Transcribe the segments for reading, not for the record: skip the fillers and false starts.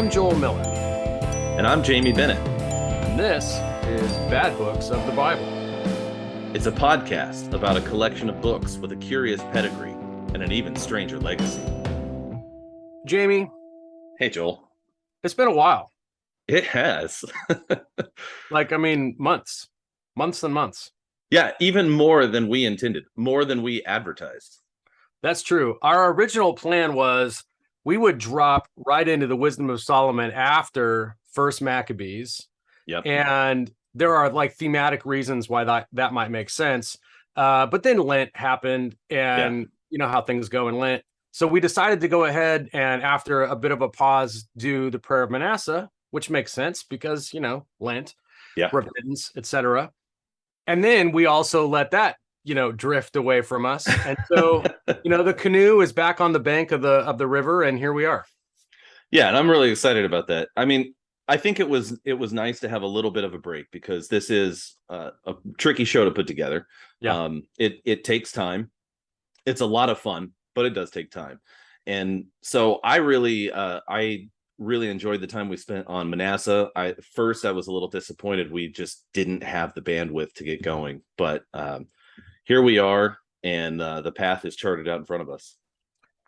I'm Joel Miller. And I'm Jamie Bennett. And this is Bad Books of the Bible. It's a podcast about a collection of books with a curious pedigree and an even stranger legacy. Jamie. Hey, Joel. It's been a while. It has. Months. Months and months. Yeah, even more than we intended, more than we advertised. That's true. Our original plan was we would drop right into the Wisdom of Solomon after First Maccabees. Yep. And there are thematic reasons why that might make sense. But then Lent happened, and you know how things go in Lent. So we decided to go ahead and, after a bit of a pause, do the prayer of Manasseh, which makes sense because, Lent, repentance, etc. And then we also let that drift away from us, and so the canoe is back on the bank of the river, and here we are. Yeah, and I'm really excited about that. I mean, I think it was nice to have a little bit of a break because this is a tricky show to put together. It takes time. It's a lot of fun, but it does take time. And so I really enjoyed the time we spent on Manasseh. I was a little disappointed we just didn't have the bandwidth to get going, but here we are, and the path is charted out in front of us.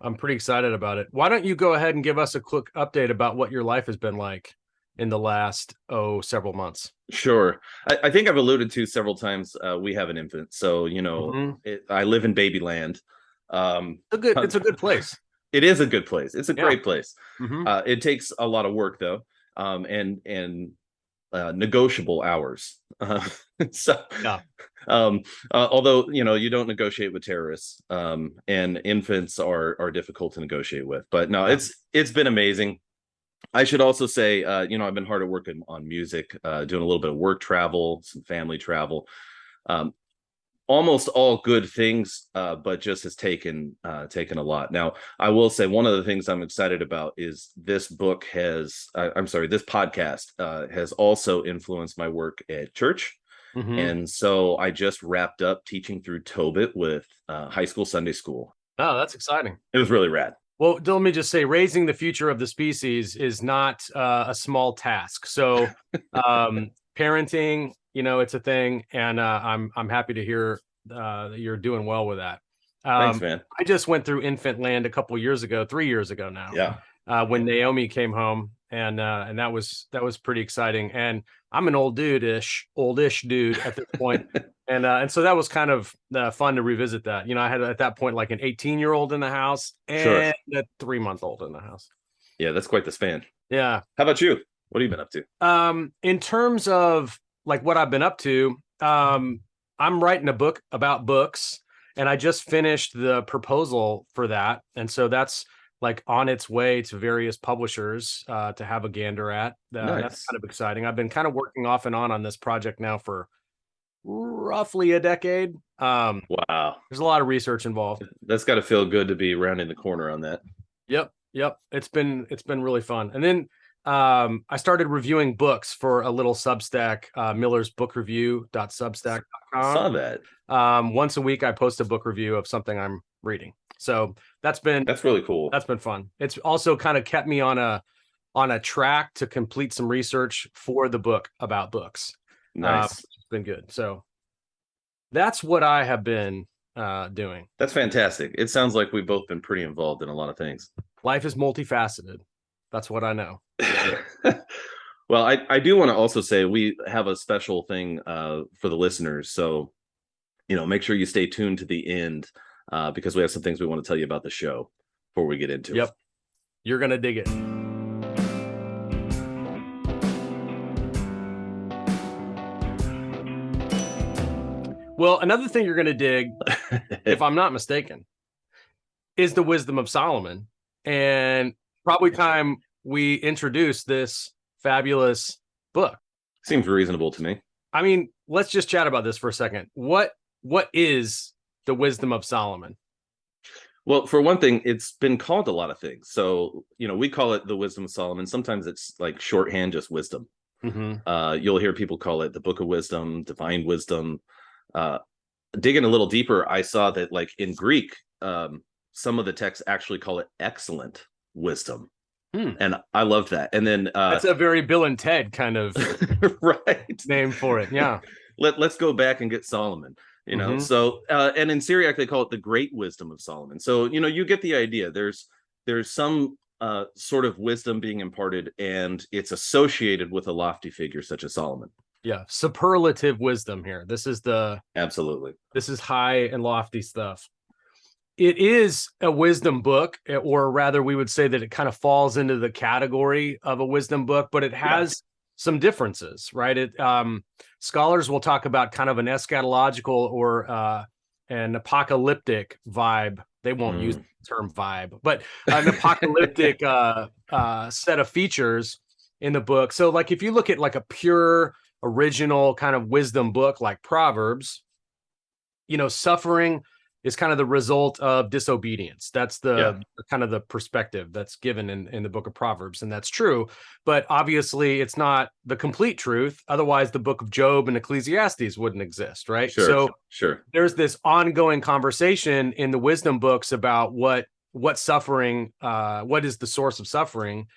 I'm pretty excited about it. Why don't you go ahead and give us a quick update about what your life has been like in the last, several months? Sure. I think I've alluded to several times, we have an infant. So, I live in babyland. It's a good place. It is a good place. It's a great place. Mm-hmm. It takes a lot of work, though, and negotiable hours. Although you don't negotiate with terrorists, and infants are difficult to negotiate with. But no, it's been amazing. I should also say, I've been hard at work on music, doing a little bit of work travel, some family travel. Almost all good things, but just has taken a lot. Now, I will say one of the things I'm excited about is this podcast has also influenced my work at church. Mm-hmm. And so I just wrapped up teaching through Tobit with high school Sunday school. Oh, that's exciting. It was really rad. Well, let me just say, raising the future of the species is not a small task. So parenting, it's a thing, and I'm happy to hear that you're doing well with that. Thanks, man. I just went through infant land 3 years ago now. Yeah. When Naomi came home, and that was pretty exciting. And I'm an oldish dude at this point, and so that was kind of fun to revisit that. I had at that point like an 18-year-old in the house and a 3-month-old in the house. Yeah, that's quite the span. Yeah. How about you? What have you been up to? In terms of what I've been up to, I'm writing a book about books, and I just finished the proposal for that. And so that's on its way to various publishers to have a gander at. Nice. That's kind of exciting. I've been kind of working off and on this project now for roughly a decade. Wow. There's a lot of research involved. That's got to feel good to be rounding the corner on that. Yep. It's been really fun. And then I started reviewing books for a little Substack, millersbookreview.substack.com. I saw that. Once a week, I post a book review of something I'm reading. So that's really cool. That's been fun. It's also kind of kept me on a track to complete some research for the book about books. Nice. It's been good. So that's what I have been doing. That's fantastic. It sounds like we've both been pretty involved in a lot of things. Life is multifaceted. That's what I know. Well, I do want to also say we have a special thing for the listeners. So, make sure you stay tuned to the end because we have some things we want to tell you about the show before we get into it. Yep. You're going to dig it. Well, another thing you're going to dig, if I'm not mistaken, is the Wisdom of Solomon. And probably time we introduce this fabulous book. Seems reasonable to me. I mean, let's just chat about this for a second. What is the Wisdom of Solomon? Well, for one thing, it's been called a lot of things. So, we call it the Wisdom of Solomon. Sometimes it's like shorthand, just wisdom. Mm-hmm. You'll hear people call it the Book of Wisdom, Divine Wisdom. Digging a little deeper, I saw that in Greek, some of the texts actually call it excellent wisdom. And I loved that. And then that's a very Bill and Ted kind of right name for it. Yeah. Let's go back and get Solomon. So and in Syriac they call it the great wisdom of Solomon. So you get the idea. There's some sort of wisdom being imparted, and it's associated with a lofty figure such as Solomon. Yeah, superlative wisdom here. This is high and lofty stuff. It is a wisdom book, or rather we would say that it kind of falls into the category of a wisdom book, but it has some differences, right? Scholars will talk about kind of an eschatological or an apocalyptic vibe. They won't use the term vibe, but an apocalyptic set of features in the book. So like if you look at like a pure original kind of wisdom book like Proverbs, suffering is kind of the result of disobedience. That's the kind of the perspective that's given in the book of Proverbs. And that's true, but obviously it's not the complete truth. Otherwise the book of Job and Ecclesiastes wouldn't exist. Right. Sure. There's this ongoing conversation in the wisdom books about what suffering, what is the source of suffering.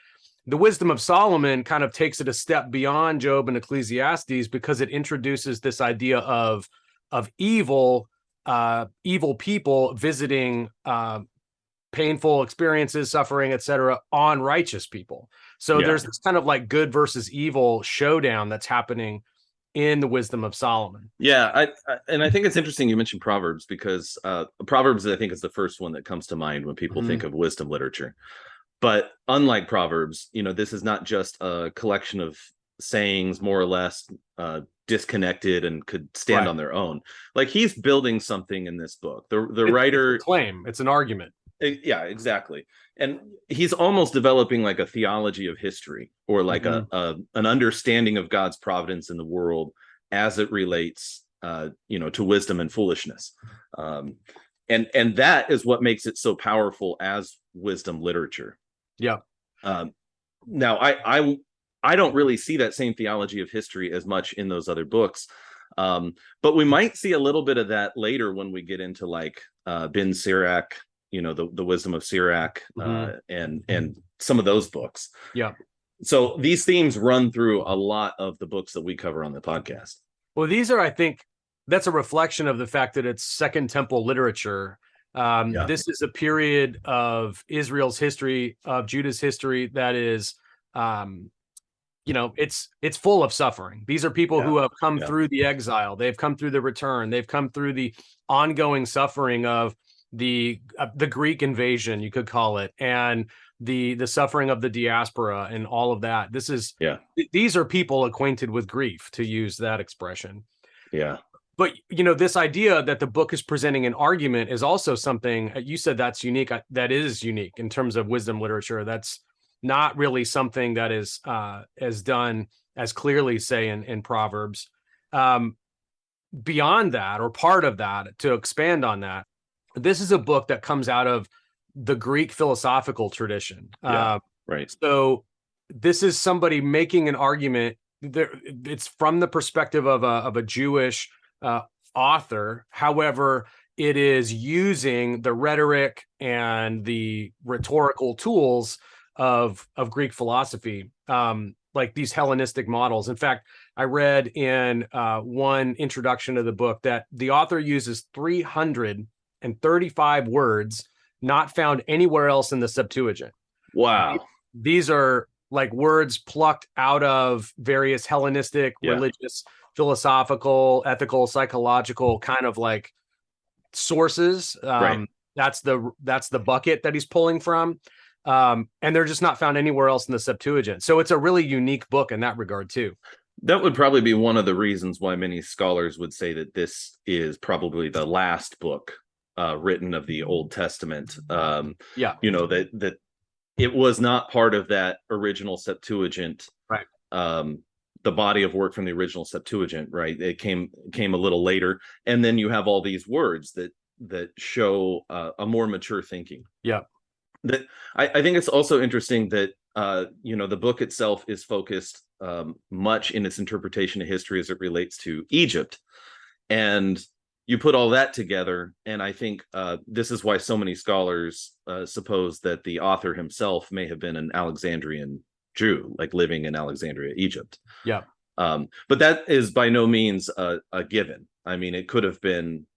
The wisdom of Solomon kind of takes it a step beyond Job and Ecclesiastes because it introduces this idea of evil people visiting painful experiences, suffering, etc., on righteous people. So there's this kind of like good versus evil showdown that's happening in the wisdom of Solomon. Yeah, I think it's interesting you mentioned Proverbs because Proverbs, I think, is the first one that comes to mind when people think of wisdom literature. But unlike Proverbs, this is not just a collection of sayings, more or less disconnected and could stand on their own. Like he's building something in this book. The writer it's a claim, it's an argument. Yeah, exactly. And he's almost developing like a theology of history, or like an understanding of God's providence in the world as it relates to wisdom and foolishness. And that is what makes it so powerful as wisdom literature. Yeah. Now I don't really see that same theology of history as much in those other books. But we might see a little bit of that later when we get into like Ben Sirach, the wisdom of Sirach, and some of those books. Yeah. So these themes run through a lot of the books that we cover on the podcast. Well, these are, I think, that's a reflection of the fact that it's Second Temple literature. This is a period of Israel's history, of Judah's history that is, it's full of suffering. These are people who have come through the exile. They've come through the return. They've come through the ongoing suffering of the Greek invasion, you could call it, and the suffering of the diaspora and all of that. These are people acquainted with grief, to use that expression. Yeah. But, this idea that the book is presenting an argument is also something you said that's unique. That is unique in terms of wisdom literature. That's not really something that is as done as clearly, say, in Proverbs. Beyond that, or part of that, to expand on that, this is a book that comes out of the Greek philosophical tradition. Right. So this is somebody making an argument. It's from the perspective of a Jewish author. However, it is using the rhetoric and the rhetorical tools of Greek philosophy, like these Hellenistic models. In fact, I read in one introduction to the book that the author uses 335 words not found anywhere else in the Septuagint. Wow. These are like words plucked out of various Hellenistic, religious, philosophical, ethical, psychological kind of like sources. That's the bucket that he's pulling from. And they're just not found anywhere else in the Septuagint. So it's a really unique book in that regard too. That would probably be one of the reasons why many scholars would say that this is probably the last book written of the Old Testament. That it was not part of that original Septuagint, right? The body of work from the original Septuagint, right? It came a little later, and then you have all these words that show a more mature thinking. Yeah. That I think it's also interesting that the book itself is focused much in its interpretation of history as it relates to Egypt, and you put all that together, and I think this is why so many scholars suppose that the author himself may have been an Alexandrian Jew, like living in Alexandria, Egypt. Yeah. But that is by no means a given. I mean, it could have been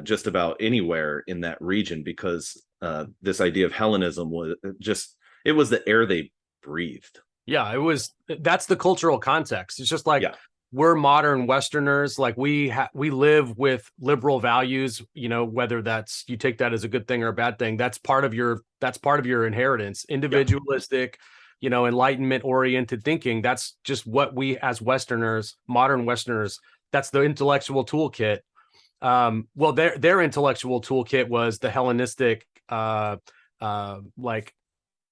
just about anywhere in that region, because this idea of Hellenism was it was the air they breathed. Yeah, that's the cultural context. It's just like, yeah. We're modern Westerners, like we live with liberal values, whether that's, you take that as a good thing or a bad thing, that's part of your inheritance, individualistic, enlightenment oriented thinking. That's just what we as Westerners, modern Westerners, that's the intellectual toolkit. Well, their intellectual toolkit was the Hellenistic, like,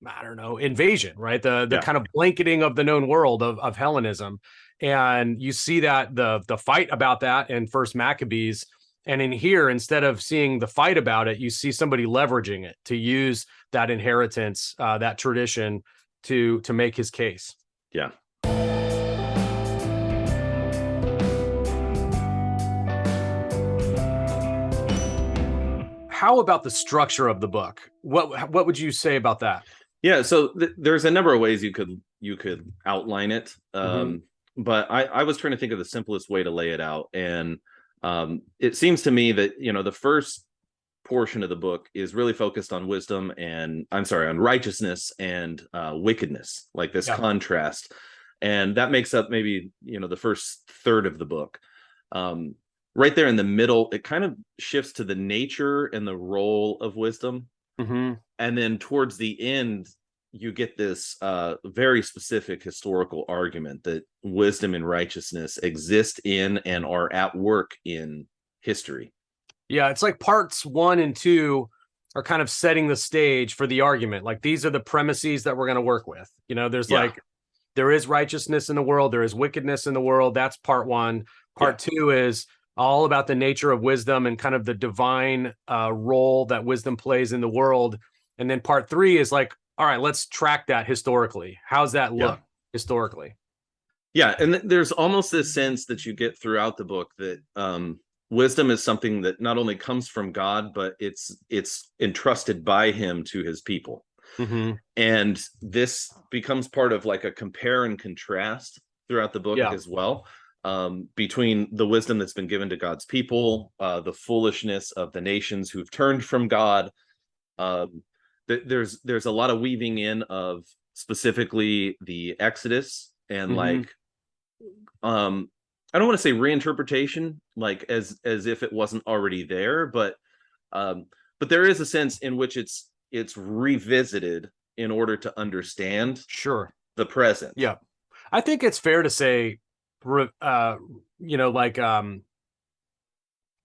I don't know, invasion, right? The kind of blanketing of the known world of Hellenism. And you see that the fight about that in First Maccabees. And in here, instead of seeing the fight about it, you see somebody leveraging it to use that inheritance, that tradition to make his case. Yeah. How about the structure of the book? What would you say about that? Yeah, so there's a number of ways you could outline it. But I was trying to think of the simplest way to lay it out. And it seems to me that, the first portion of the book is really focused on wisdom on righteousness and wickedness, like this contrast. And that makes up maybe, the first third of the book. Right there in the middle, it kind of shifts to the nature and the role of wisdom. And then towards the end, you get this very specific historical argument that wisdom and righteousness exist in and are at work in history. Yeah, it's like parts 1 and 2 are kind of setting the stage for the argument. Like, these are the premises that we're going to work with. There's there is righteousness in the world, there is wickedness in the world. That's part 1. Part 2 is all about the nature of wisdom and kind of the divine role that wisdom plays in the world. And then part 3 is like, all right, let's track that historically. How's that look historically? Yeah, and there's almost this sense that you get throughout the book that wisdom is something that not only comes from God, but it's entrusted by him to his people. And this becomes part of like a compare and contrast throughout the book as well, between the wisdom that's been given to God's people, the foolishness of the nations who've turned from God. There's a lot of weaving in of specifically the Exodus and I don't want to say reinterpretation, like as if it wasn't already there, but there is a sense in which it's revisited in order to understand the present. Yeah, I think it's fair to say, I don't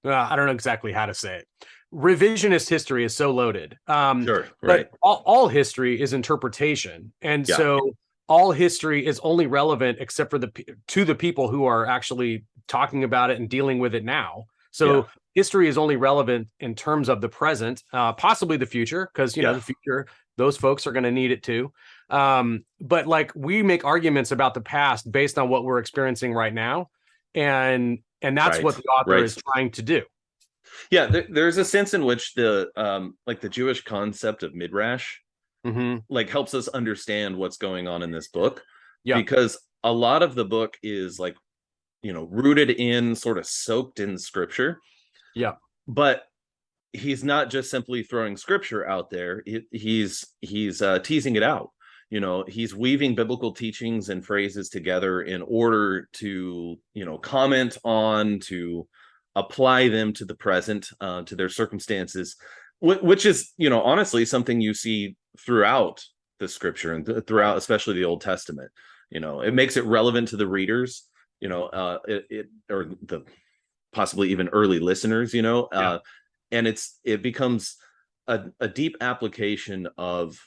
know exactly how to say it. Revisionist history is so loaded. But all history is interpretation. And so all history is only relevant except for to the people who are actually talking about it and dealing with it now. So history is only relevant in terms of the present, possibly the future, because the future, those folks are going to need it too. But like, we make arguments about the past based on what we're experiencing right now. And that's what the author is trying to do. Yeah, there's a sense in which the Jewish concept of midrash like helps us understand what's going on in this book, because a lot of the book is like, rooted in, sort of soaked in scripture. But he's not just simply throwing scripture out there. He's teasing it out. He's weaving biblical teachings and phrases together in order to, comment on, to apply them to the present, to their circumstances, which is, honestly, something you see throughout the scripture and throughout, especially the Old Testament. It makes it relevant to the readers, or the possibly even early listeners, and it becomes a deep application of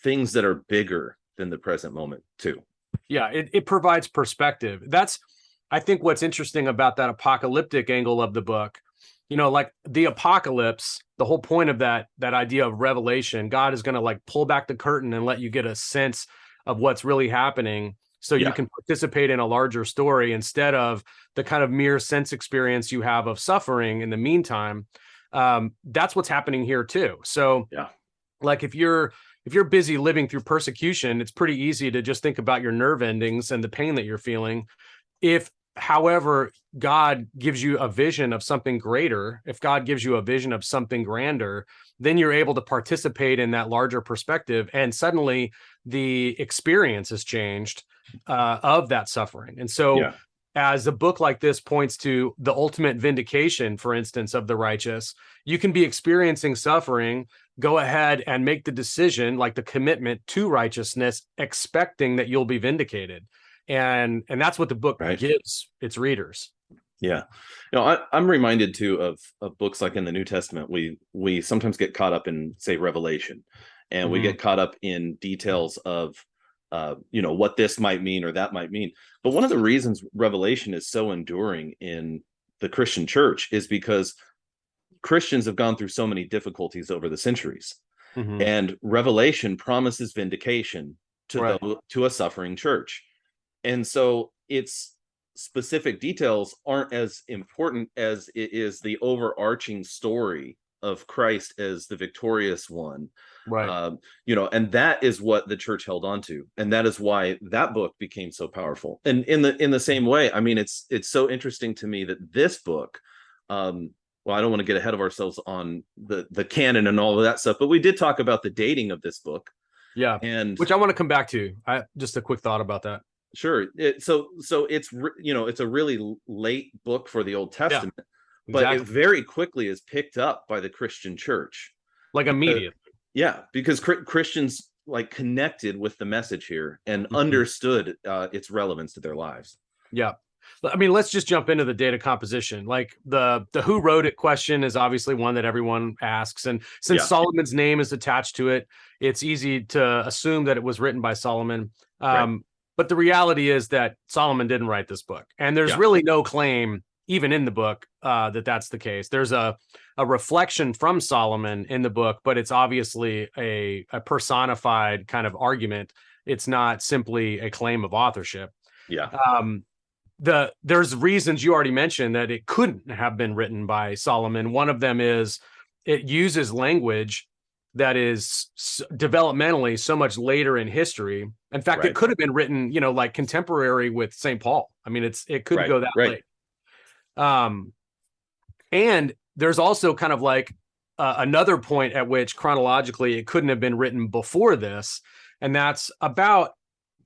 things that are bigger than the present moment too. Yeah, it provides perspective. That's, I think, what's interesting about that apocalyptic angle of the book. Like the apocalypse, the whole point of that idea of revelation, God is going to like pull back the curtain and let you get a sense of what's really happening, so you can participate in a larger story instead of the kind of mere sense experience you have of suffering in the meantime. That's what's happening here too. So like if you're busy living through persecution, it's pretty easy to just think about your nerve endings and the pain that you're feeling. If, however, God gives you a vision of something greater, if God gives you a vision of something grander, then you're able to participate in that larger perspective. And suddenly the experience has changed of that suffering. And so as a book like this points to the ultimate vindication, for instance, of the righteous, you can be experiencing suffering, go ahead and make the decision, like the commitment to righteousness, expecting that you'll be vindicated. And that's what the book gives its readers. Yeah. I'm reminded too of books like in the New Testament. We sometimes get caught up in, say, Revelation, and we get caught up in details of what this might mean or that might mean. But one of the reasons Revelation is so enduring in the Christian church is because Christians have gone through so many difficulties over the centuries, and Revelation promises vindication to a suffering church. And so its specific details aren't as important as it is the overarching story of Christ as the victorious one. And that is what the church held on to. And that is why that book became so powerful. And in the same way, I mean, it's so interesting to me that this book, well, I don't want to get ahead of ourselves on the canon and all of that stuff, but we did talk about the dating of this book. Yeah. And which I want to come back to. Just a quick thought about that. Sure. So it's it's a really late book for the Old Testament, but it very quickly is picked up by the Christian church, like immediately. Because Christians like connected with the message here and understood its relevance to their lives. Yeah. I mean, let's just jump into the data composition. Like the who wrote it question is obviously one that everyone asks, and since Solomon's name is attached to it, it's easy to assume that it was written by Solomon. But the reality is that Solomon didn't write this book. And there's really no claim, even in the book, that that's the case. There's a reflection from Solomon in the book, but it's obviously a personified kind of argument. It's not simply a claim of authorship. There's reasons you already mentioned that it couldn't have been written by Solomon. One of them is it uses language that is developmentally so much later in history. In fact, it could have been written, like contemporary with St. Paul. I mean, it could go that late. And there's also kind of like another point at which chronologically it couldn't have been written before this. And that's about,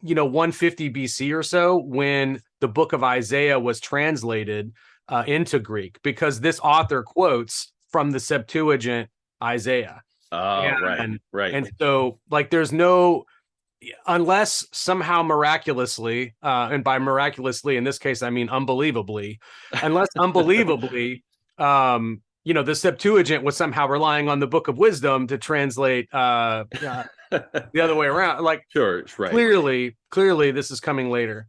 150 BC or so, when the book of Isaiah was translated into Greek, because this author quotes from the Septuagint Isaiah. And so like there's no, unless somehow miraculously, and by miraculously in this case I mean unbelievably, the Septuagint was somehow relying on the Book of Wisdom to translate the other way around. Like clearly this is coming later.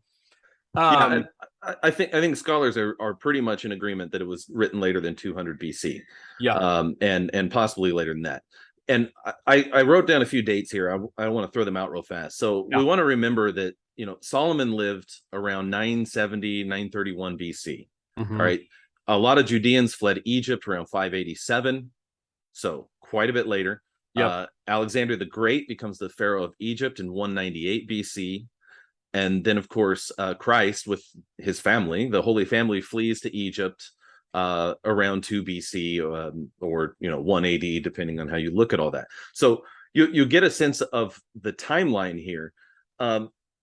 I think scholars are pretty much in agreement that it was written later than 200 BC. And possibly later than that. And I wrote down a few dates here. I want to throw them out real fast. So we want to remember that, Solomon lived around 970, 931 BC. All right. A lot of Judeans fled Egypt around 587. So quite a bit later. Alexander the Great becomes the Pharaoh of Egypt in 198 BC. And then, of course, Christ with his family, the Holy Family, flees to Egypt around 2 BC or 1 AD, depending on how you look at all that. So you get a sense of the timeline here.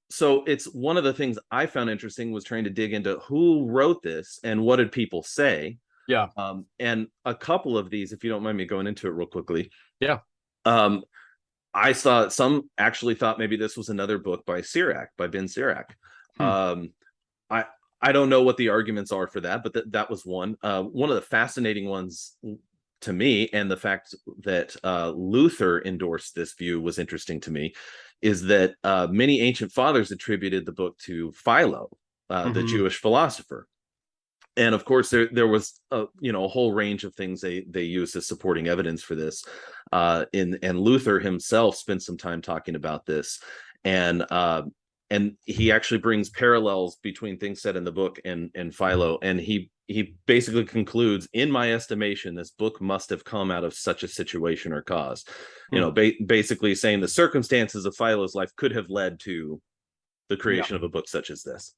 So it's one of the things I found interesting was trying to dig into who wrote this and what did people say. And a couple of these, if you don't mind me going into it real quickly. I saw some actually thought maybe this was another book by Ben Sirach. I don't know what the arguments are for that, but that was one. One of the fascinating ones to me, and the fact that Luther endorsed this view was interesting to me, is that many ancient fathers attributed the book to Philo, the Jewish philosopher. And of course, there was a whole range of things they used as supporting evidence for this. And Luther himself spent some time talking about this. And and he actually brings parallels between things said in the book and Philo, and he basically concludes, in my estimation, this book must have come out of such a situation or cause. You know, basically saying the circumstances of Philo's life could have led to the creation of a book such as this.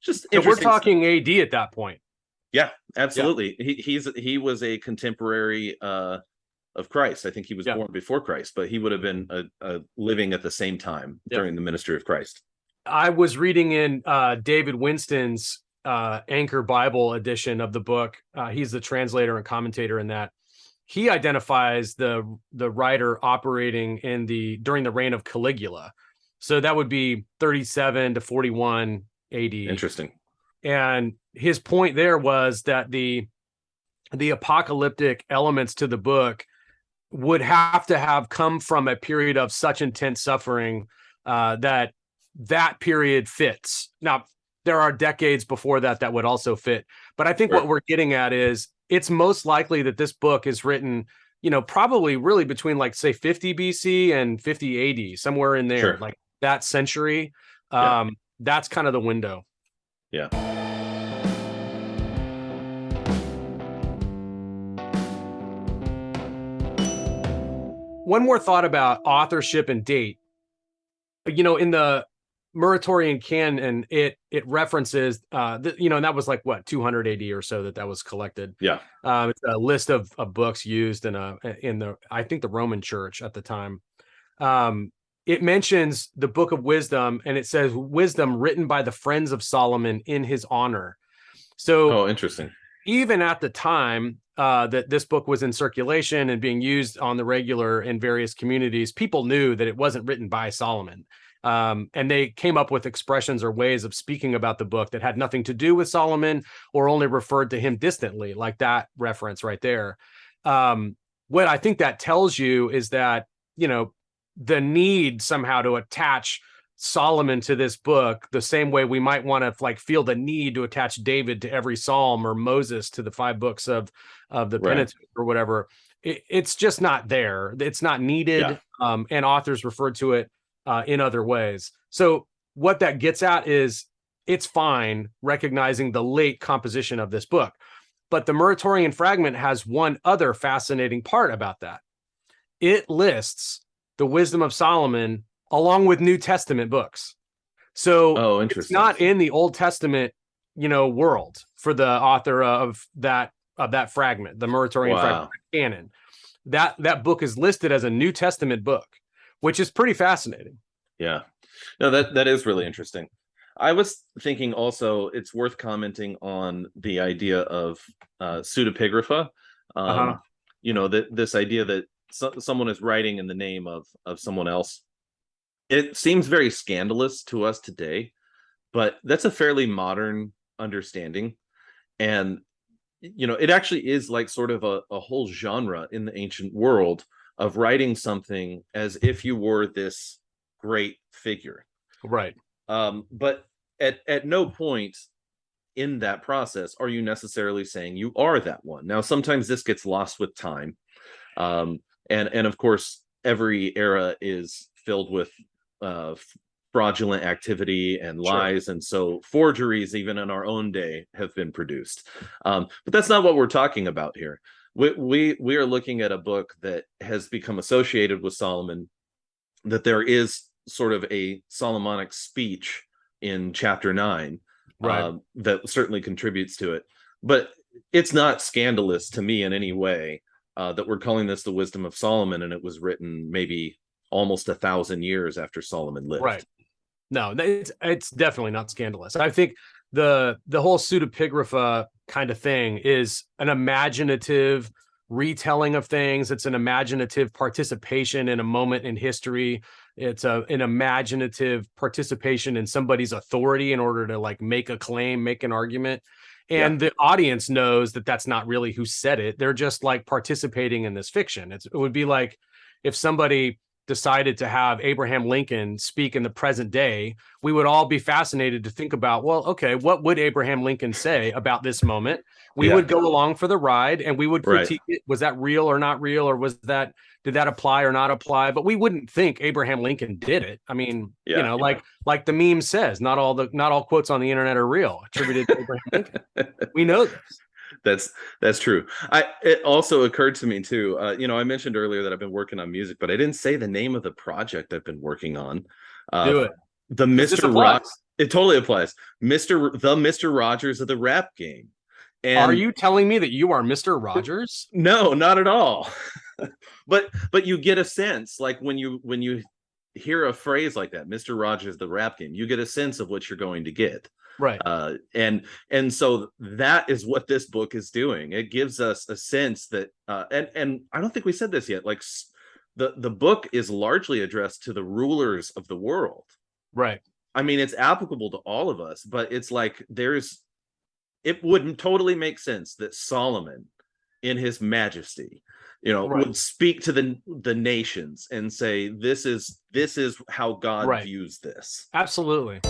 Just so we're talking AD at that point. Yeah, absolutely. Yeah. He was a contemporary of Christ. I think he was born before Christ, but he would have been living at the same time during the ministry of Christ. I was reading in David Winston's Anchor Bible edition of the book. He's the translator and commentator in that. He identifies the writer operating during the reign of Caligula. So that would be 37 to 41 AD. Interesting. And his point there was that the apocalyptic elements to the book would have to have come from a period of such intense suffering that period fits. Now, there are decades before that would also fit. But I think what we're getting at is it's most likely that this book is written, probably really between like, say, 50 BC and 50 AD, somewhere in there, like that century. That's kind of the window. Yeah. One more thought about authorship and date. In the Muratorian canon, it references, and that was like 200 AD or so that was collected. Yeah. It's a list of books used in I think the Roman Church at the time. It mentions the Book of Wisdom, and it says wisdom written by the friends of Solomon in his honor. So, interesting. Even at the time that this book was in circulation and being used on the regular in various communities, people knew that it wasn't written by Solomon. And they came up with expressions or ways of speaking about the book that had nothing to do with Solomon or only referred to him distantly, like that reference right there. What I think that tells you is that, the need somehow to attach Solomon to this book the same way we might want to feel the need to attach David to every Psalm or Moses to the 5 books of the Pentateuch or whatever. It's just not there. It's not needed. And authors refer to it in other ways. So what that gets at is it's fine recognizing the late composition of this book, but the Muratorian fragment has one other fascinating part about that. It lists the Wisdom of Solomon along with New Testament books. So it's not in the Old Testament, world for the author of that fragment, the Muratorian fragment canon. That book is listed as a New Testament book, which is pretty fascinating. Yeah. No, that is really interesting. I was thinking also it's worth commenting on the idea of pseudepigrapha. This idea that someone is writing in the name of someone else. It seems very scandalous to us today, but that's a fairly modern understanding. And, it actually is like sort of a whole genre in the ancient world of writing something as if you were this great figure. Right. But at no point in that process are you necessarily saying you are that one. Now, sometimes this gets lost with time. And of course, every era is filled with fraudulent activity and lies. And so forgeries, even in our own day, have been produced. But that's not what we're talking about here. We are looking at a book that has become associated with Solomon, that there is sort of a Solomonic speech in chapter 9 that certainly contributes to it. But it's not scandalous to me in any way that we're calling this the Wisdom of Solomon, and it was written maybe almost 1,000 years after Solomon lived. Right. No, it's definitely not scandalous. I think the whole pseudepigrapha kind of thing is an imaginative retelling of things. It's an imaginative participation in a moment in history. It's an imaginative participation in somebody's authority in order to make a claim, make an argument. And the audience knows that that's not really who said it. They're just participating in this fiction. It would be like if somebody decided to have Abraham Lincoln speak in the present day, we would all be fascinated to think about, well, okay, what would Abraham Lincoln say about this moment? We Yeah. would go along for the ride and we would Right. critique it. Was that real or not real? Or did that apply or not apply? But we wouldn't think Abraham Lincoln did it. I mean, Yeah. like the meme says, not all quotes on the internet are real, attributed to Abraham Lincoln. We know this. That's true. It also occurred to me too. I mentioned earlier that I've been working on music, but I didn't say the name of the project I've been working on. Do it. The Mr. Rock. It totally applies. Mr. Rogers of the rap game. And are you telling me that you are Mr. Rogers? No, not at all. but you get a sense, like when you hear a phrase like that, Mr. Rogers the rap game, you get a sense of what you're going to get. Right. And so that is what this book is doing. It gives us a sense that and I don't think we said this yet, like the book is largely addressed to the rulers of the world. Right. I mean, it's applicable to all of us, but it's like it would totally make sense that Solomon, in his majesty, would speak to the nations and say, this is how God views this. Absolutely.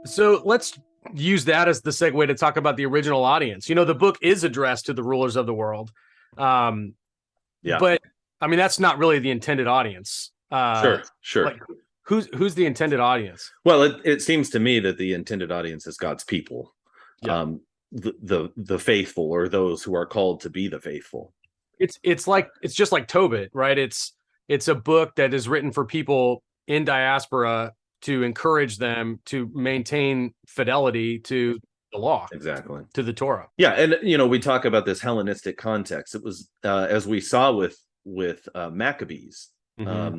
So let's use that as the segue to talk about the original audience. The book is addressed to the rulers of the world. But I mean, that's not really the intended audience. Sure. Like, who's the intended audience? Well, it seems to me that the intended audience is God's people. Yeah. The faithful, or those who are called to be the faithful. It's just like Tobit, right? It's a book that is written for people in diaspora to encourage them to maintain fidelity to the law, exactly, to the Torah. Yeah, and we talk about this Hellenistic context. It was as we saw with Maccabees. Mm-hmm.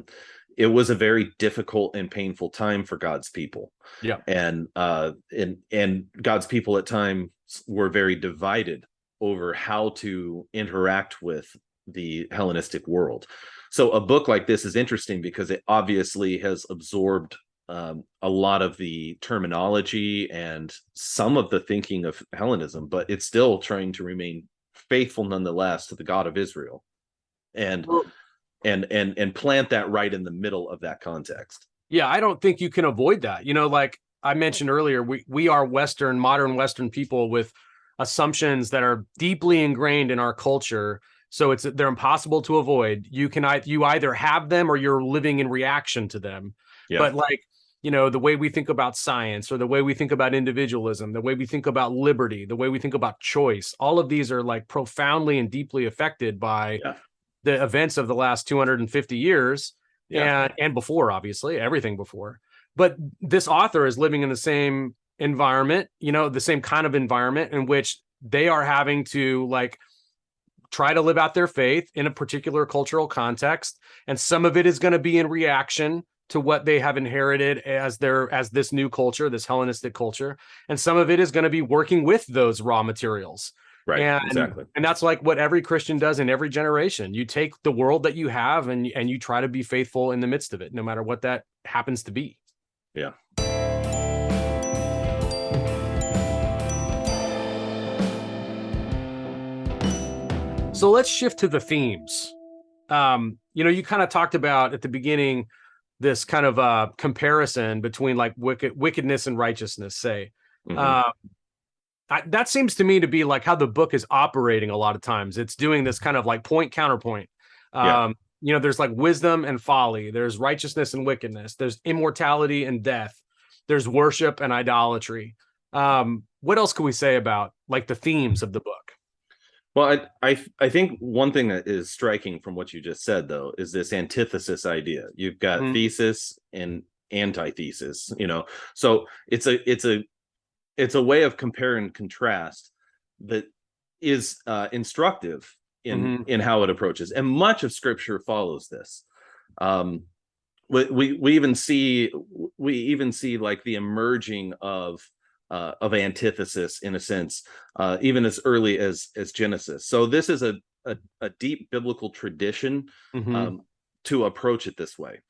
It was a very difficult and painful time for God's people. Yeah, and God's people at times were very divided over how to interact with the Hellenistic world. So a book like this is interesting because it obviously has absorbed a lot of the terminology and some of the thinking of Hellenism, but it's still trying to remain faithful nonetheless to the God of Israel, and plant that right in the middle of that context. Yeah, I don't think you can avoid that. Like I mentioned earlier, we are modern Western people with assumptions that are deeply ingrained in our culture. So they're impossible to avoid. You either have them or you're living in reaction to them. Yeah. But like, the way we think about science, or the way we think about individualism, the way we think about liberty, the way we think about choice, all of these are like profoundly and deeply affected by the events of the last 250 years and before, obviously, everything before. But this author is living in the same environment, the same kind of environment in which they are having to like try to live out their faith in a particular cultural context. And some of it is going to be in reaction to what they have inherited as this new culture, this Hellenistic culture. And some of it is going to be working with those raw materials. Right. Exactly. And that's like what every Christian does in every generation. You take the world that you have and you try to be faithful in the midst of it, no matter what that happens to be. Yeah. So let's shift to the themes. You kind of talked about at the beginning this kind of comparison between like wickedness and righteousness, say. Mm-hmm. That seems to me to be like how the book is operating a lot of times. It's doing this kind of like point counterpoint. There's like wisdom and folly. There's righteousness and wickedness. There's immortality and death. There's worship and idolatry. What else can we say about like the themes of the book? Well, I think one thing that is striking from what you just said, though, is this antithesis idea. You've got thesis and antithesis, so it's a way of compare and contrast that is instructive in how it approaches, and much of Scripture follows this. We even see like the emerging of antithesis in a sense, even as early as Genesis. So this is a deep biblical tradition to approach it this way.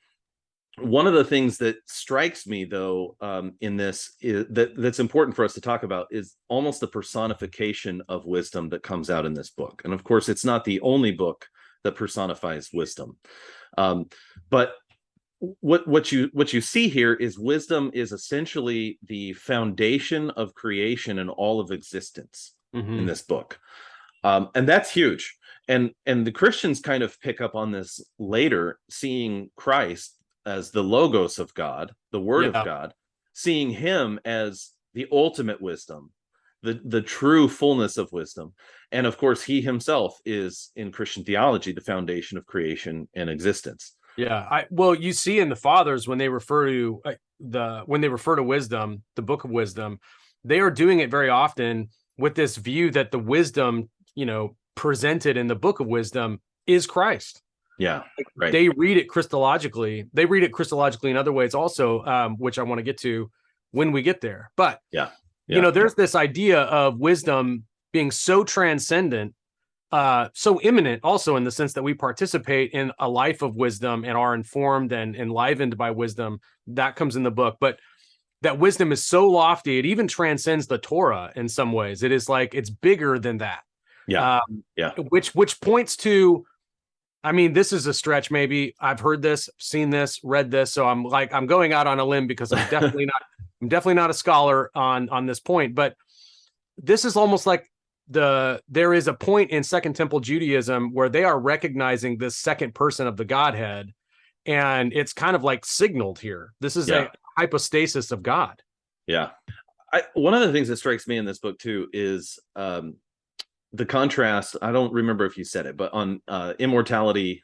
One of the things that strikes me, though, in this that's important for us to talk about is almost the personification of wisdom that comes out in this book. And of course, it's not the only book that personifies wisdom, but what you see here is wisdom is essentially the foundation of creation and all of existence in this book. And that's huge. And the Christians kind of pick up on this later, seeing Christ as the logos of God, the word of God, seeing him as the ultimate wisdom, the true fullness of wisdom. And of course, he himself is, in Christian theology, the foundation of creation and existence. Yeah, well, you see in the fathers when they refer to wisdom, the book of wisdom, they are doing it very often with this view that the wisdom, presented in the book of wisdom is Christ. Yeah, right. They read it Christologically. They read it Christologically in other ways also, which I want to get to when we get there. But there's this idea of wisdom being so transcendent, so imminent, also in the sense that we participate in a life of wisdom and are informed and enlivened by wisdom. That comes in the book, but that wisdom is so lofty, it even transcends the Torah in some ways. It is like it's bigger than that. Which points to, I mean, this is a stretch. Maybe I've heard this, seen this, read this, so I'm going out on a limb because I'm definitely not a scholar on this point. But this is almost like there is a point in Second Temple Judaism where they are recognizing this second person of the Godhead, and it's kind of like signaled here. This is a hypostasis of God. Yeah. One of the things that strikes me in this book too is the contrast. I don't remember if you said it, but on immortality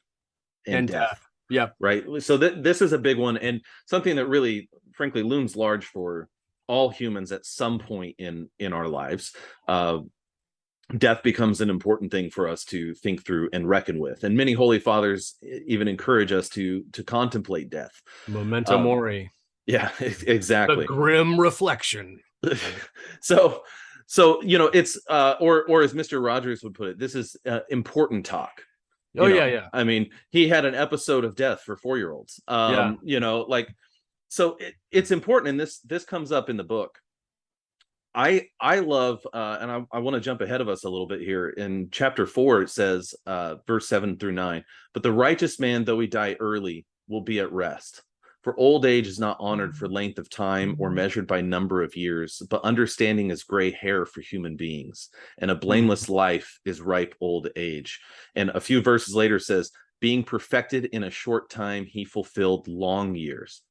and death. Yeah. Right. So this is a big one, and something that really, frankly, looms large for all humans at some point in our lives. Death becomes an important thing for us to think through and reckon with. And many holy fathers even encourage us to contemplate death. Memento mori. Yeah, exactly. The grim reflection. So it's or as Mr. Rogers would put it, this is important talk. Yeah. I mean, he had an episode of death for 4-year-olds. So it's important, and this comes up in the book. I love, and I want to jump ahead of us a little bit here. In chapter 4, it says, verse 7-9, but the righteous man, though he die early, will be at rest. For old age is not honored for length of time or measured by number of years, but understanding is gray hair for human beings, and a blameless life is ripe old age. And a few verses later says, being perfected in a short time, he fulfilled long years.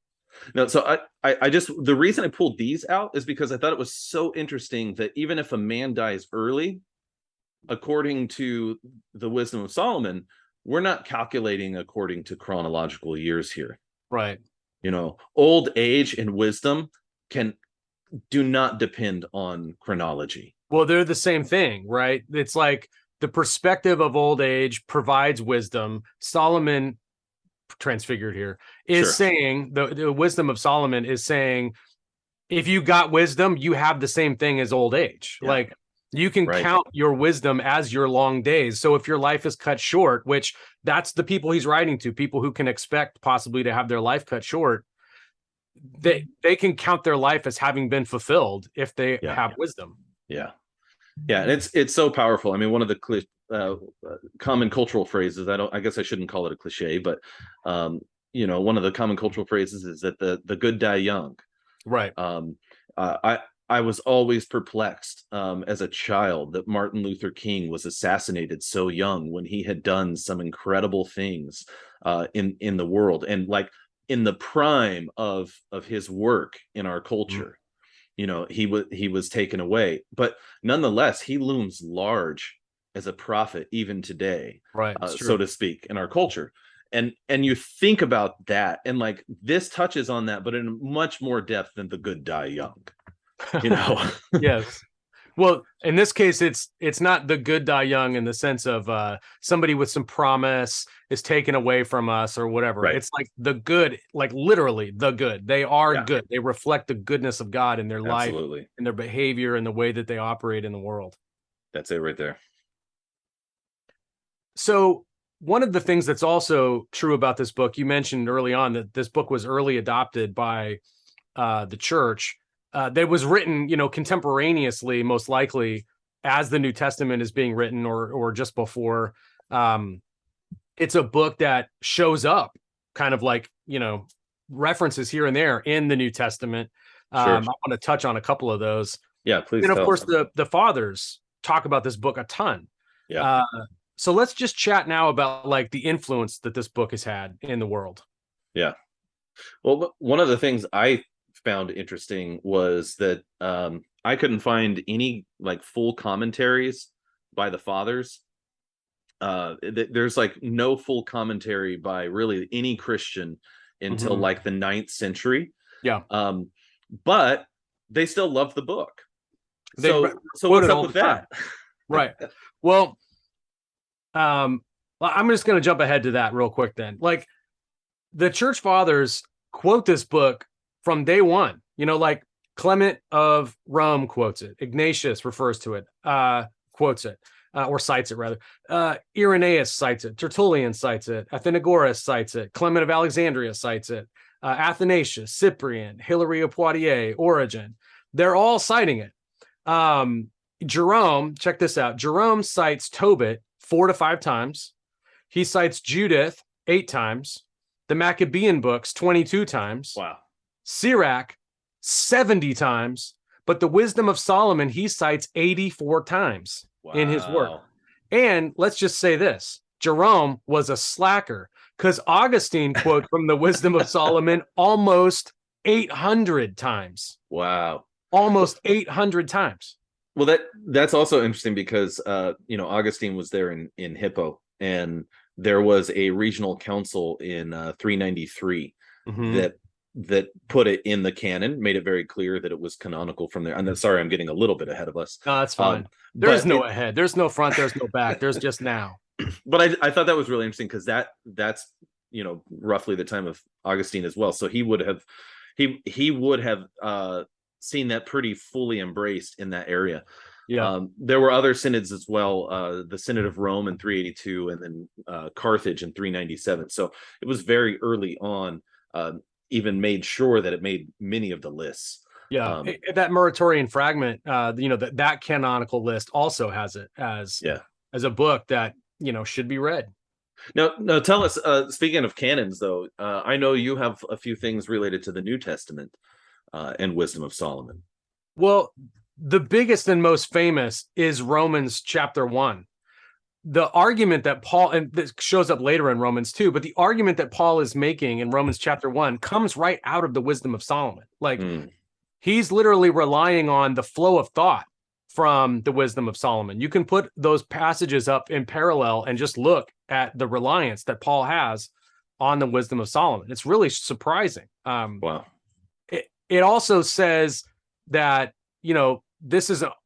No, so I just, the reason I pulled these out is because I thought it was so interesting that even if a man dies early, according to the wisdom of Solomon, we're not calculating according to chronological years here. Right. Old age and wisdom do not depend on chronology. Well, they're the same thing, right? It's like the perspective of old age provides wisdom. Solomon, transfigured here, is saying, the wisdom of Solomon is saying, if you got wisdom, you have the same thing as old age. Yeah. Like you can count your wisdom as your long days. So if your life is cut short, which that's the people he's writing to, people who can expect possibly to have their life cut short, they can count their life as having been fulfilled if they have wisdom. Yeah. And it's so powerful. I mean, one of the common cultural phrases, I guess I shouldn't call it a cliche, but one of the common cultural phrases is that the good die young. Right. I was always perplexed as a child that Martin Luther King was assassinated so young when he had done some incredible things in the world, and like in the prime of his work in our culture. He was taken away, but nonetheless he looms large as a prophet even today, right? So to speak, in our culture. And you think about that, and like this touches on that, but in much more depth than the good die young. Yes. Well, in this case, it's not the good die young in the sense of somebody with some promise is taken away from us or whatever. Right. It's like the good, like literally the good. They are good. They reflect the goodness of God in their life, in their behavior, and the way that they operate in the world. That's it right there. So one of the things that's also true about this book, you mentioned early on that this book was early adopted by the church. That was written, contemporaneously, most likely, as the New Testament is being written, or just before. It's a book that shows up kind of like references here and there in the New Testament. Sure. I want to touch on a couple of those. Yeah, please. And of course, the fathers talk about this book a ton. Yeah. So let's just chat now about like the influence that this book has had in the world. Yeah. Well, one of the things I found interesting was that I couldn't find any like full commentaries by the fathers. There's like no full commentary by really any Christian until like the 9th century. Yeah. But they still love the book. So what's up with that? Right. Well, I'm just going to jump ahead to that real quick then. Like the church fathers quote this book from day one, like Clement of Rome quotes it. Ignatius refers to it, quotes it, or cites it rather. Irenaeus cites it. Tertullian cites it. Athenagoras cites it. Clement of Alexandria cites it. Athanasius, Cyprian, Hilary of Poitiers, Origen. They're all citing it. Jerome, check this out. Jerome cites Tobit 4 to 5 times. He cites Judith 8 times. The Maccabean books 22 times. Wow. Sirach 70 times. But the Wisdom of Solomon he cites 84 times in his work. And let's just say this. Jerome was a slacker because Augustine quotes from the Wisdom of Solomon almost 800 times. Wow. Almost 800 times. Well, that's also interesting because Augustine was there in Hippo, and there was a regional council in 393 that put it in the canon, made it very clear that it was canonical from there. And sorry, I'm getting a little bit ahead of us. No, that's fine. There's no ahead. There's no front. There's no back. There's just now. But I thought that was really interesting because that's roughly the time of Augustine as well. So he would have seen that pretty fully embraced in that area. Yeah. There were other synods as well, the Synod of Rome in 382 and then Carthage in 397. So it was very early on, even made sure that it made many of the lists. Yeah. That Muratorian fragment, that canonical list also has it as a book that, should be read. Now tell us, speaking of canons though, I know you have a few things related to the New Testament and Wisdom of Solomon. Well, the biggest and most famous is Romans chapter 1. The argument that Paul, and this shows up later in Romans 2, but the argument that Paul is making in Romans chapter 1 comes right out of the Wisdom of Solomon. Like he's literally relying on the flow of thought from the Wisdom of Solomon. You can put those passages up in parallel and just look at the reliance that Paul has on the Wisdom of Solomon. It's really surprising. Wow. It also says that,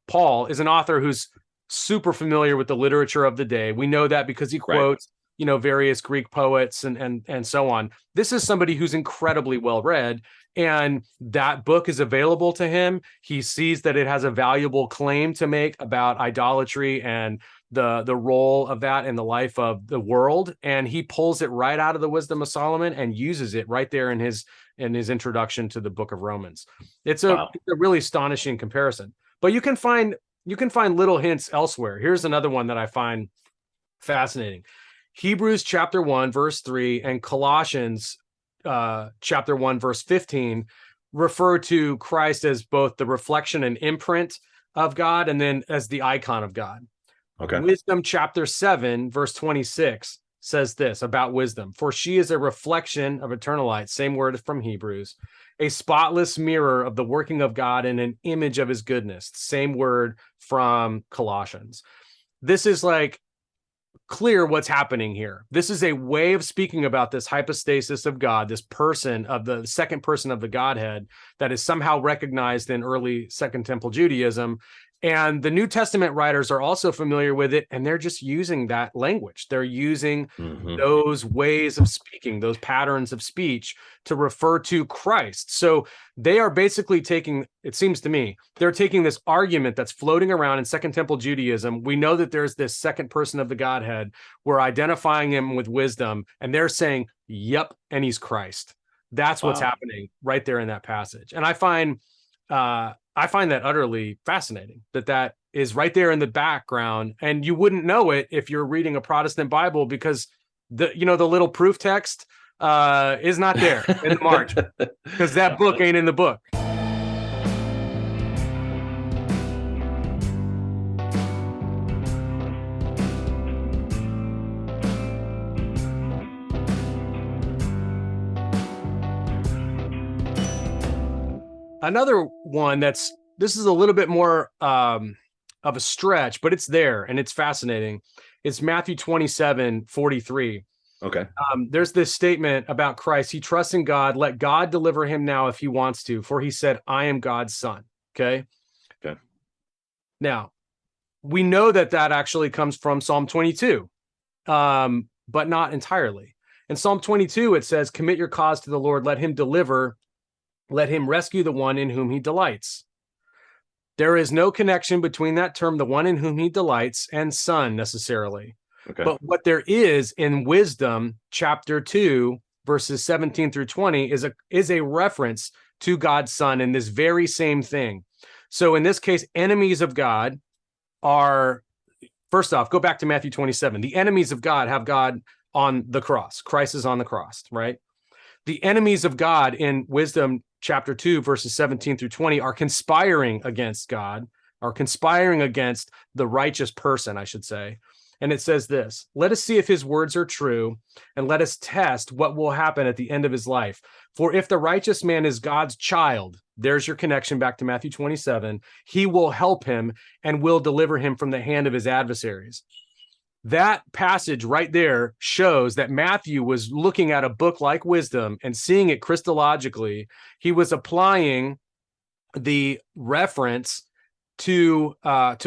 Paul is an author who's super familiar with the literature of the day. We know that because he quotes, various Greek poets and so on. This is somebody who's incredibly well read, and that book is available to him. He sees that it has a valuable claim to make about idolatry and the role of that in the life of the world, and he pulls it right out of the Wisdom of Solomon and uses it right there in his introduction to the book of Romans. It's a really astonishing comparison. But you can find little hints elsewhere. Here's another one that I find fascinating. Hebrews chapter 1 verse 3 and Colossians chapter 1 verse 15 refer to Christ as both the reflection and imprint of God and then as the icon of God. Okay. Wisdom chapter 7 verse 26 says this about wisdom: for she is a reflection of eternal light, same word from Hebrews, a spotless mirror of the working of God and an image of his goodness, same word from Colossians. This is like clear what's happening here. This is a way of speaking about this hypostasis of God, this person of the second person of the Godhead that is somehow recognized in early Second Temple Judaism. And the New Testament writers are also familiar with it, and they're just using that language. They're using those ways of speaking, those patterns of speech to refer to Christ. So they are basically taking, it seems to me, they're taking this argument that's floating around in Second Temple Judaism. We know that there's this second person of the Godhead. We're identifying him with wisdom, and they're saying, yep, and he's Christ. That's what's happening right there in that passage. And I find that utterly fascinating, that is right there in the background, and you wouldn't know it if you're reading a Protestant Bible, because the little proof text is not there in the March, because that book ain't in the book. Another one this is a little bit more of a stretch, but it's there and it's fascinating. It's Matthew 27:43. Okay. There's this statement about Christ. He trusts in God. Let God deliver him now if he wants to, for he said, I am God's son. Okay. Okay. Now, we know that actually comes from Psalm 22, but not entirely. In Psalm 22, it says, commit your cause to the Lord. Let him deliver. Let him rescue the one in whom he delights. There is no connection between that term, the one in whom he delights, and son necessarily. Okay. But what there is in Wisdom, chapter 2, verses 17 through 20, is a reference to God's son in this very same thing. So in this case, enemies of God are, first off, go back to Matthew 27. The enemies of God have God on the cross. Christ is on the cross, right? The enemies of God in Wisdom chapter 2, verses 17 through 20 are conspiring against God, are conspiring against the righteous person, I should say. And it says this, let us see if his words are true, and let us test what will happen at the end of his life. For if the righteous man is God's child, there's your connection back to Matthew 27, he will help him and will deliver him from the hand of his adversaries. That passage right there shows that Matthew was looking at a book like Wisdom and seeing it Christologically. He was applying the reference to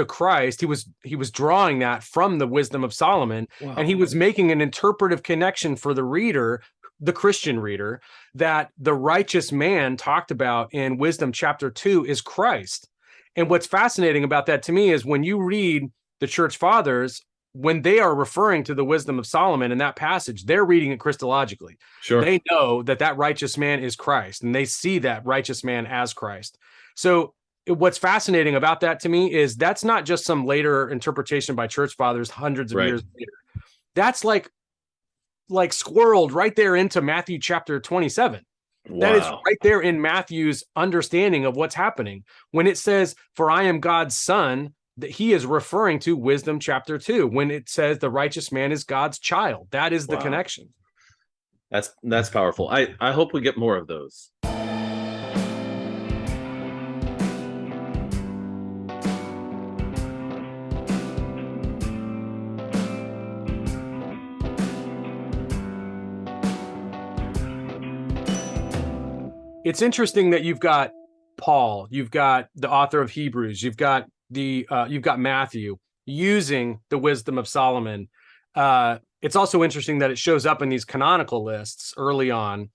Christ. He was drawing that from the Wisdom of Solomon, wow. And he was making an interpretive connection for the reader, the Christian reader, that the righteous man talked about in Wisdom chapter 2 is Christ. And what's fascinating about that to me is when you read the church fathers, when they are referring to the Wisdom of Solomon in that passage, they're reading it Christologically. Sure. They know that righteous man is Christ, and they see that righteous man as Christ. So what's fascinating about that to me is that's not just some later interpretation by church fathers hundreds of years later. That's like squirreled right there into Matthew chapter 27. Wow. That is right there in Matthew's understanding of what's happening. When it says, for I am God's son, that he is referring to Wisdom chapter 2 when it says the righteous man is God's child. That is the connection. That's powerful. I hope we get more of those. It's interesting that you've got Paul, you've got the author of Hebrews, you've got Matthew using the Wisdom of Solomon. It's also interesting that it shows up in these canonical lists early on.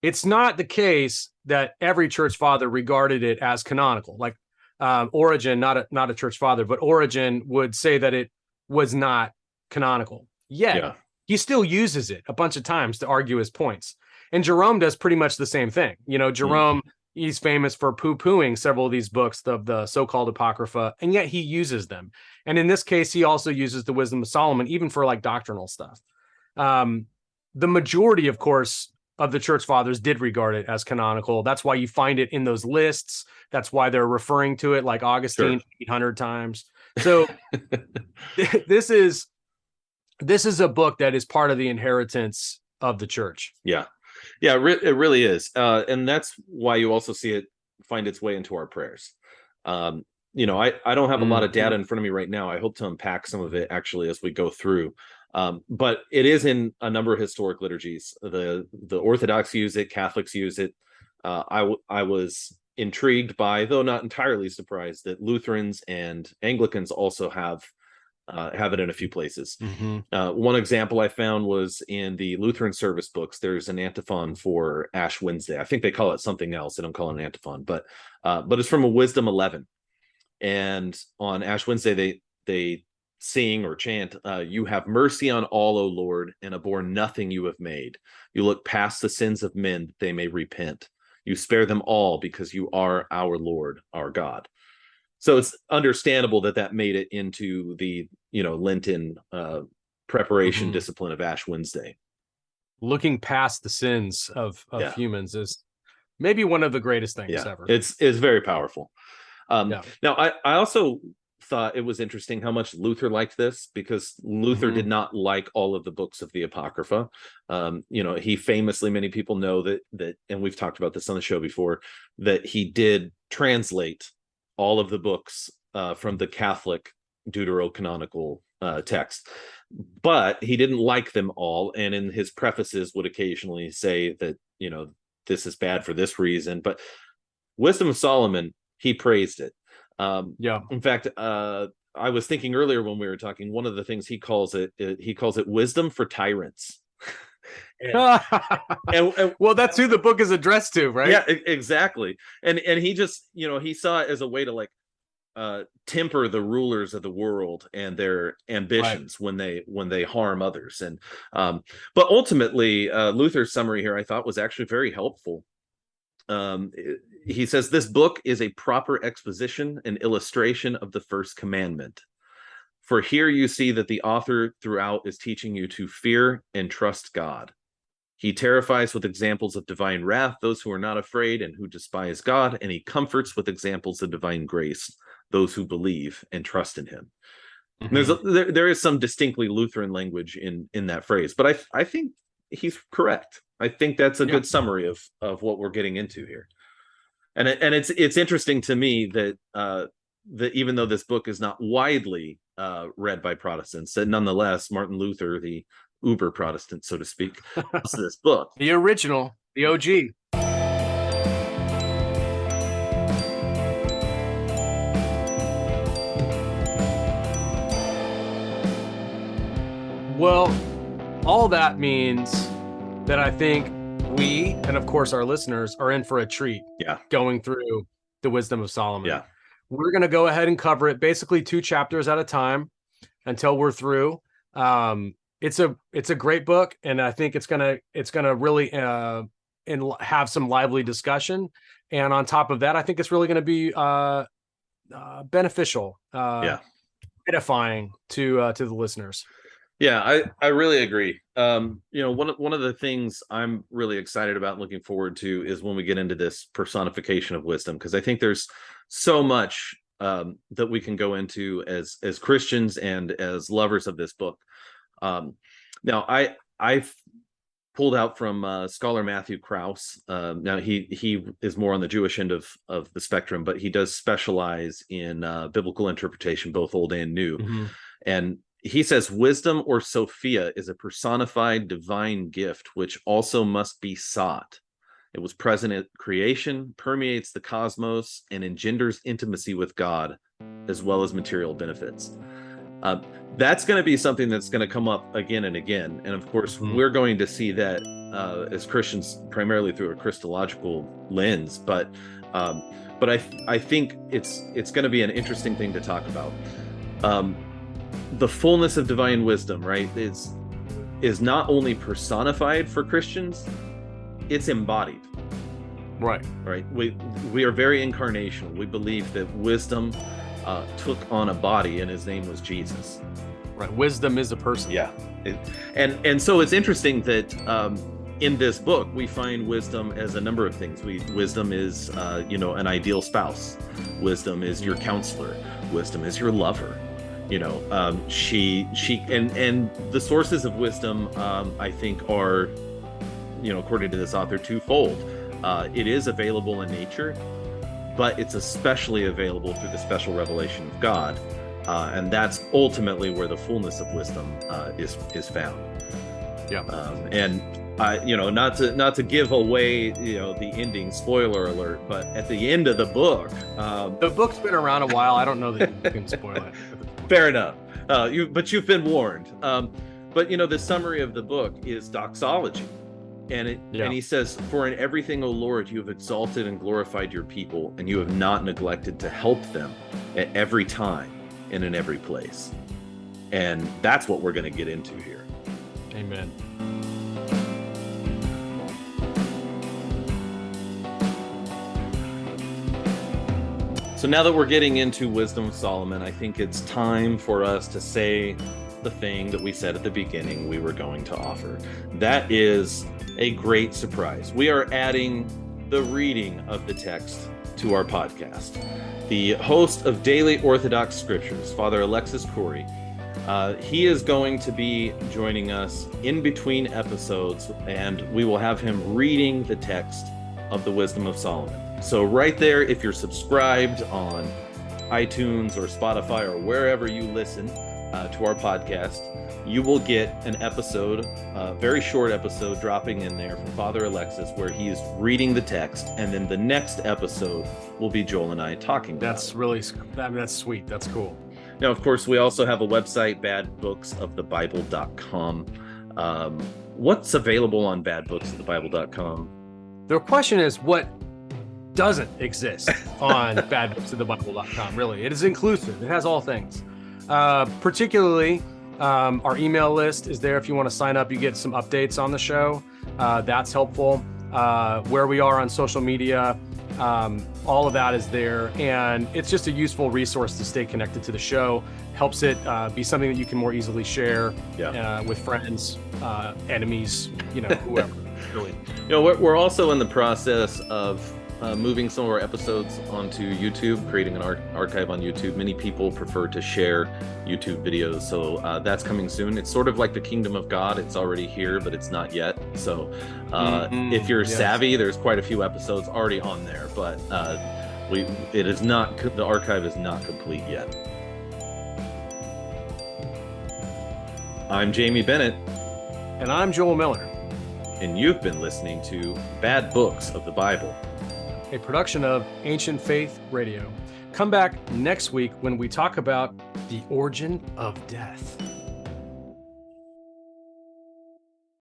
It's not the case that every church father regarded it as canonical. Like Origen, not a church father, but Origen would say that it was not canonical. Yet he still uses it a bunch of times to argue his points. And Jerome does pretty much the same thing. You know, Jerome, he's famous for poo-pooing several of these books of the so-called Apocrypha, and yet he uses them. And in this case, he also uses the Wisdom of Solomon, even for like doctrinal stuff. The majority, of course, of the church fathers did regard it as canonical. That's why you find it in those lists. That's why they're referring to it like Augustine 800 times. So this is a book that is part of the inheritance of the church. Yeah. Yeah, it really is. And that's why you also see it find its way into our prayers. You know, I don't have a lot of data in front of me right now. I hope to unpack some of it actually as we go through. But it is in a number of historic liturgies. The Orthodox use it, Catholics use it. I was intrigued by, though not entirely surprised, that Lutherans and Anglicans also have it in a few places. One example I found was in the Lutheran service books. There's an antiphon for Ash Wednesday. I think they call it something else. They don't call it an antiphon, but it's from a Wisdom 11. And on Ash Wednesday, they sing or chant, you have mercy on all, O Lord, and abhor nothing you have made. You look past the sins of men that they may repent. You spare them all because you are our Lord, our God. So it's understandable that made it into the, Lenten preparation discipline of Ash Wednesday. looking past the sins of humans is maybe one of the greatest things ever. It's very powerful. Now, I also thought it was interesting how much Luther liked this, because Luther did not like all of the books of the Apocrypha. He famously, many people know that, and we've talked about this on the show before, that he did translate all of the books from the Catholic deuterocanonical text, but he didn't like them all, and in his prefaces would occasionally say that this is bad for this reason. But Wisdom of Solomon, he praised it. In fact, I was thinking earlier when we were talking, one of the things he calls it wisdom for tyrants. and well, that's who the book is addressed to, right? Yeah, exactly. And he just, he saw it as a way to like temper the rulers of the world and their ambitions when they harm others. And but ultimately, Luther's summary here, I thought, was actually very helpful. He says this book is a proper exposition and illustration of the first commandment. For here you see that the author throughout is teaching you to fear and trust God. He terrifies with examples of divine wrath those who are not afraid and who despise God, and he comforts with examples of divine grace those who believe and trust in him. There is some distinctly Lutheran language in that phrase, but I think he's correct. I think that's a good summary of what we're getting into here. And it's interesting to me that that even though this book is not widely read by Protestants, that nonetheless Martin Luther, the uber Protestant, so to speak, loves this book. The original, the OG. Well, all that means that I think we, and of course our listeners, are in for a treat. Going through the Wisdom of Solomon. We're going to go ahead and cover it basically 2 chapters at a time until we're through. It's a great book, and I think it's gonna really have some lively discussion. And on top of that, I think it's really going to be beneficial, edifying to the listeners. Yeah, I really agree. One of the things I'm really excited about and looking forward to is when we get into this personification of wisdom, because I think there's so much that we can go into as Christians and as lovers of this book. Now, I've pulled out from scholar Matthew Krause. Now he is more on the Jewish end of the spectrum, but he does specialize in biblical interpretation, both Old and New. And he says wisdom, or Sophia, is a personified divine gift which also must be sought. It was present at creation, permeates the cosmos, and engenders intimacy with God, as well as material benefits. That's going to be something that's going to come up again and again. And of course, we're going to see that as Christians, primarily through a Christological lens. But I think it's going to be an interesting thing to talk about. The fullness of divine wisdom, right, is not only personified for Christians, it's embodied. Right. We are very incarnational. We believe that wisdom took on a body, and his name was Jesus. Right. Wisdom is a person. Yeah. And so it's interesting that in this book we find wisdom as a number of things. Wisdom is an ideal spouse. Wisdom is your counselor. Wisdom is your lover. She and the sources of wisdom, I think, are, according to this author, twofold. It is available in nature, but it's especially available through the special revelation of God, and that's ultimately where the fullness of wisdom is found. And not to give away the ending, spoiler alert, but at the end of the book, the book's been around a while. I don't know that you can spoil it. Fair enough. But you've been warned. But the summary of the book is doxology. And he says, "For in everything, O Lord, you have exalted and glorified your people, and you have not neglected to help them at every time and in every place." And that's what we're going to get into here. Amen. So now that we're getting into Wisdom of Solomon, I think it's time for us to say the thing that we said at the beginning we were going to offer. That is a great surprise. We are adding the reading of the text to our podcast. The host of Daily Orthodox Scriptures, Father Alexis Corey, he is going to be joining us in between episodes, and we will have him reading the text of the Wisdom of Solomon. So right there, if you're subscribed on iTunes or Spotify or wherever you listen to our podcast, you will get an episode, a very short episode dropping in there from Father Alexis where he is reading the text, and then the next episode will be Joel and I talking about That's really, that's sweet. That's cool. Now, of course, we also have a website, badbooksofthebible.com. What's available on badbooksofthebible.com? The question is, what doesn't exist on badbooksofthebible.com? Really, it is inclusive. It has all things. Particularly, our email list is there. If you want to sign up, you get some updates on the show. That's helpful. Where we are on social media, all of that is there, and it's just a useful resource to stay connected to the show. Helps it be something that you can more easily share with friends, enemies, whoever. Really. We're also in the process of moving some of our episodes onto YouTube, creating an archive on YouTube. Many people prefer to share YouTube videos, so that's coming soon. It's sort of like the kingdom of God. It's already here, but it's not yet. So if you're savvy, there's quite a few episodes already on there, but the archive is not complete yet. I'm Jamie Bennett. And I'm Joel Miller. And you've been listening to Bad Books of the Bible, a production of Ancient Faith Radio. Come back next week when we talk about the origin of death.